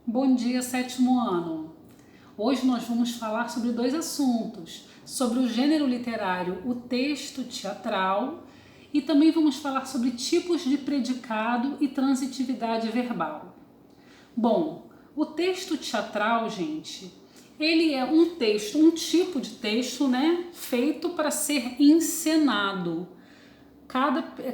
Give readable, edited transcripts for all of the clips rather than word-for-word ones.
Bom dia, sétimo ano! Hoje nós vamos falar sobre dois assuntos, sobre o gênero literário, o texto teatral, e também vamos falar sobre tipos de predicado e transitividade verbal. Bom, o texto teatral, gente, ele é um texto, um tipo de texto, né, feito para ser encenado.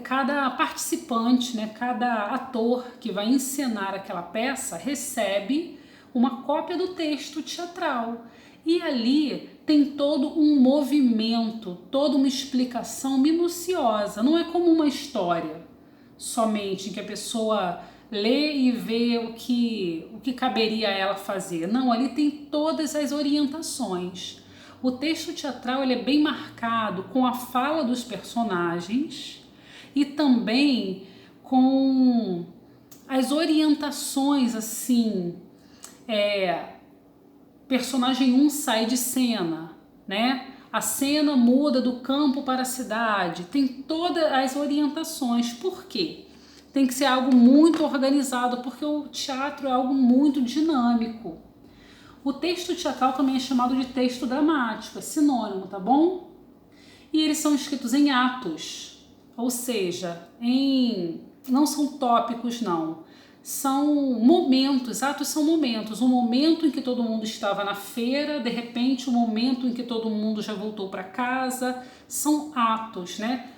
Cada participante, né, cada ator que vai encenar aquela peça recebe uma cópia do texto teatral. E ali tem todo um movimento, toda uma explicação minuciosa. Não é como uma história somente em que a pessoa lê e vê o que caberia a ela fazer. Não, ali tem todas as orientações. O texto teatral ele é bem marcado com a fala dos personagens e também com as orientações assim, personagem 1 sai de cena, né? A cena muda do campo para a cidade, tem todas as orientações. Por quê? Tem que ser algo muito organizado, porque o teatro é algo muito dinâmico. O texto teatral também é chamado de texto dramático, é sinônimo, tá bom? E eles são escritos em atos, ou seja, não são tópicos, não. São momentos, atos são momentos. O momento em que todo mundo estava na feira, de repente o momento em que todo mundo já voltou para casa, são atos, né?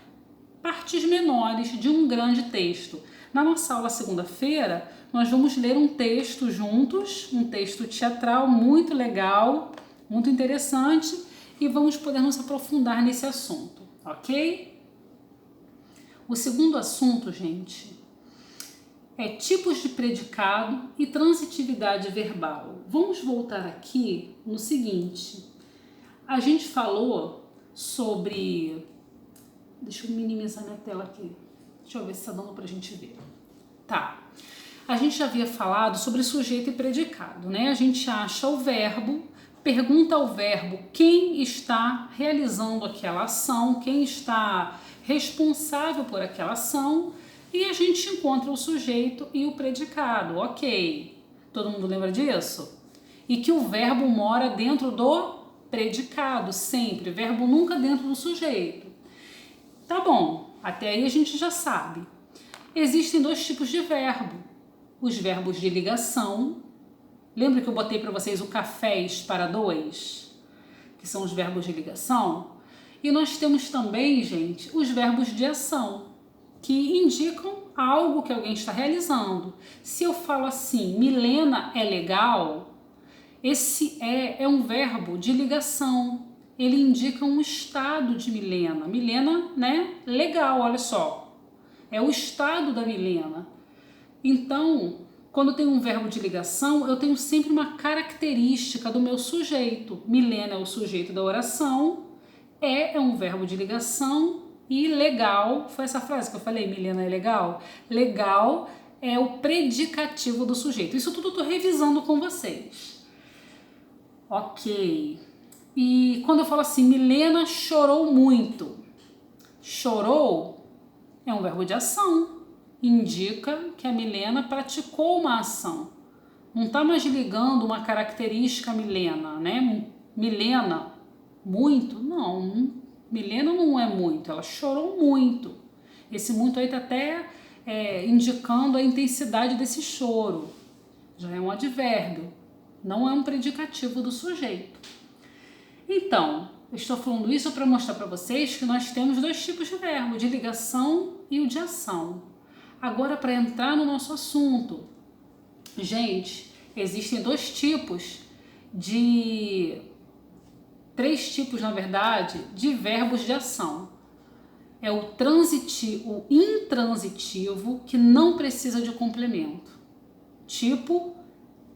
Partes menores de um grande texto. Na nossa aula segunda-feira, nós vamos ler um texto juntos, um texto teatral muito legal, muito interessante, e vamos poder nos aprofundar nesse assunto, ok? O segundo assunto, gente, é tipos de predicado e transitividade verbal. Vamos voltar aqui no seguinte, a gente falou sobre... Deixa eu minimizar minha tela aqui. Deixa eu ver se está dando pra gente ver. Tá. A gente já havia falado sobre sujeito e predicado, né? A gente acha o verbo, pergunta ao verbo quem está realizando aquela ação, quem está responsável por aquela ação, e a gente encontra o sujeito e o predicado. Ok. Todo mundo lembra disso? E que o verbo mora dentro do predicado, sempre. O verbo nunca dentro do sujeito. Tá bom, até aí a gente já sabe. Existem dois tipos de verbo. Os verbos de ligação. Lembra que eu botei para vocês o cafés para dois? Que são os verbos de ligação. E nós temos também, gente, os verbos de ação, que indicam algo que alguém está realizando. Se eu falo assim, Milena é legal, esse é um verbo de ligação. Ele indica um estado de Milena. Milena, né? Legal, olha só. É o estado da Milena. Então, quando tem um verbo de ligação, eu tenho sempre uma característica do meu sujeito. Milena é o sujeito da oração, é um verbo de ligação e legal, foi essa frase que eu falei, Milena é legal? Legal é o predicativo do sujeito. Isso tudo eu estou revisando com vocês. Ok. E quando eu falo assim, Milena chorou muito. Chorou é um verbo de ação. Indica que a Milena praticou uma ação. Não está mais ligando uma característica Milena, né? Milena, muito? Não. Milena não é muito, ela chorou muito. Esse muito aí está até indicando a intensidade desse choro. Já é um advérbio, não é um predicativo do sujeito. Então, eu estou falando isso para mostrar para vocês que nós temos dois tipos de verbo, de ligação e o de ação. Agora, para entrar no nosso assunto, gente, existem três tipos, na verdade, de verbos de ação. É o intransitivo, que não precisa de complemento. Tipo,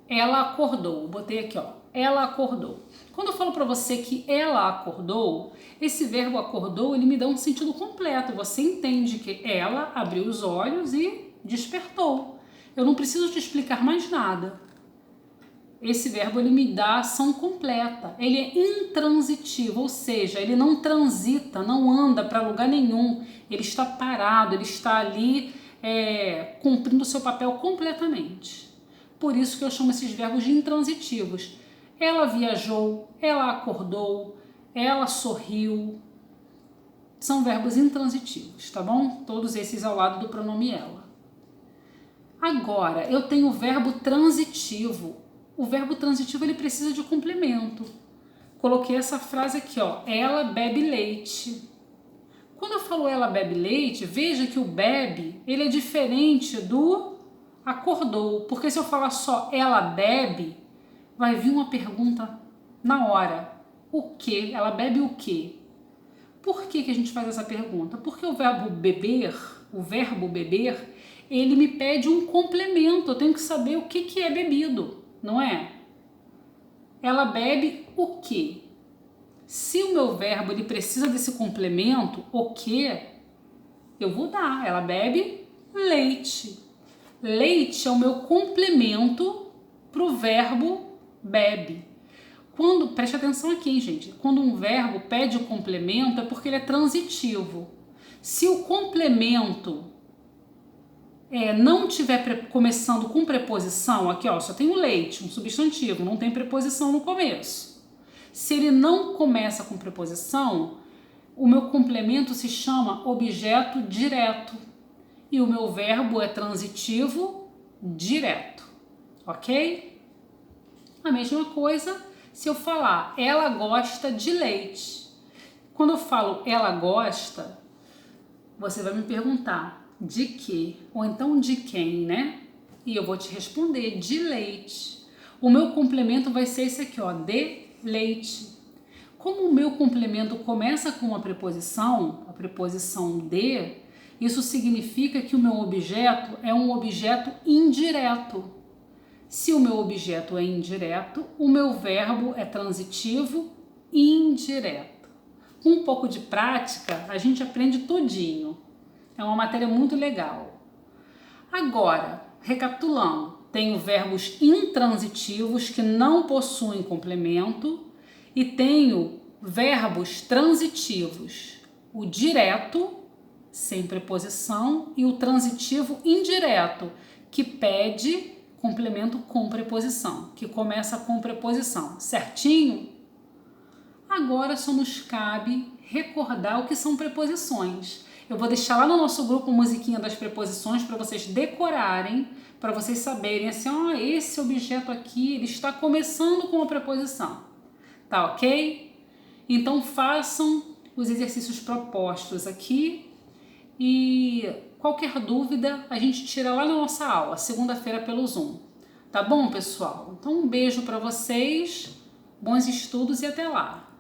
ela acordou. Botei aqui, ó. Ela acordou. Quando eu falo para você que ela acordou, esse verbo acordou, ele me dá um sentido completo. Você entende que ela abriu os olhos e despertou. Eu não preciso te explicar mais nada. Esse verbo, ele me dá a ação completa. Ele é intransitivo, ou seja, ele não transita, não anda para lugar nenhum. Ele está parado, ele está ali cumprindo o seu papel completamente. Por isso que eu chamo esses verbos de intransitivos. Ela viajou, ela acordou, ela sorriu. São verbos intransitivos, tá bom? Todos esses ao lado do pronome ela. Agora, eu tenho o verbo transitivo. O verbo transitivo ele precisa de complemento. Coloquei essa frase aqui, ó. Ela bebe leite. Quando eu falo ela bebe leite, veja que o bebe, ele é diferente do acordou. Porque se eu falar só ela bebe, vai vir uma pergunta na hora. O quê? Ela bebe o quê? Por que a gente faz essa pergunta? Porque o verbo beber, ele me pede um complemento. Eu tenho que saber o que é bebido, não é? Ela bebe o quê? Se o meu verbo ele precisa desse complemento, o quê? Eu vou dar. Ela bebe leite. Leite é o meu complemento para o verbo bebe. Preste atenção aqui, gente. Quando um verbo pede o complemento é porque ele é transitivo. Se o complemento não estiver começando com preposição, aqui ó, só tem o leite, um substantivo, não tem preposição no começo. Se ele não começa com preposição, o meu complemento se chama objeto direto. E o meu verbo é transitivo direto, ok? A mesma coisa se eu falar ela gosta de leite. Quando eu falo ela gosta, você vai me perguntar de quê? Ou então de quem, né? E eu vou te responder de leite. O meu complemento vai ser esse aqui, ó, de leite. Como o meu complemento começa com uma preposição, a preposição de, isso significa que o meu objeto é um objeto indireto. Se o meu objeto é indireto, o meu verbo é transitivo indireto. Com um pouco de prática, a gente aprende tudinho. É uma matéria muito legal. Agora, recapitulando, tenho verbos intransitivos que não possuem complemento e tenho verbos transitivos, o direto, sem preposição, e o transitivo indireto, que pede complemento com preposição, que começa com preposição, certinho? Agora só nos cabe recordar o que são preposições. Eu vou deixar lá no nosso grupo musiquinha das preposições para vocês decorarem, para vocês saberem assim, ó, esse objeto aqui, ele está começando com uma preposição. Tá ok? Então façam os exercícios propostos aqui e qualquer dúvida a gente tira lá na nossa aula, segunda-feira pelo Zoom. Tá bom, pessoal? Então um beijo para vocês, bons estudos e até lá!